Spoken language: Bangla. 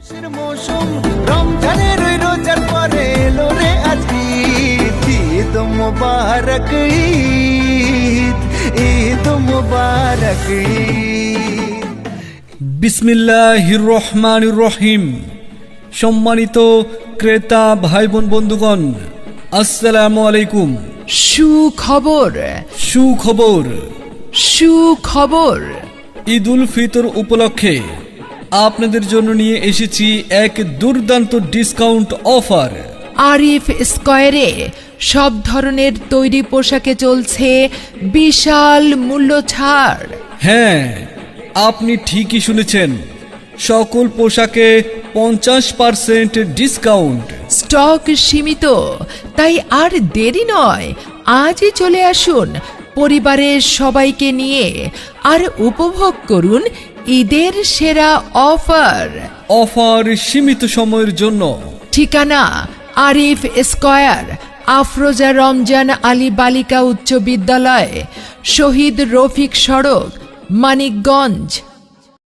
মৌসুম রমজানের রোজার পরে এলো রে আজ ঈদ মুবারক ঈদ মুবারক ঈদ। বিসমিল্লাহির রহমানির রহিম। সম্মানিত ক্রেতা ভাই বোন বন্ধুগণ, আসসালামু আলাইকুম। সুখবর সুখবর, সুখবর। ঈদ উল ফিতর উপলক্ষে আপনাদের জন্য নিয়ে এসেছি এক দুর্দান্ত ডিসকাউন্ট অফার। আরিফ স্কয়ারে সব ধরনের তৈরি পোশাকে চলছে বিশাল মূল্য ছাড়। হ্যাঁ, আপনি ঠিকই শুনেছেন, সকল পোশাকে 50% ডিসকাউন্ট। স্টক সীমিত, তাই আর দেরি নয়, আজই চলে আসুন পরিবারের সবাইকে নিয়ে আর উপভোগ করুন ঈদের সেরা অফার। অফার সীমিত সময়ের জন্য। ঠিকানা আরিফ স্কয়ার, আফরোজা রমজান আলী বালিকা উচ্চ বিদ্যালয়, শহীদ রফিক সড়ক, মানিকগঞ্জ।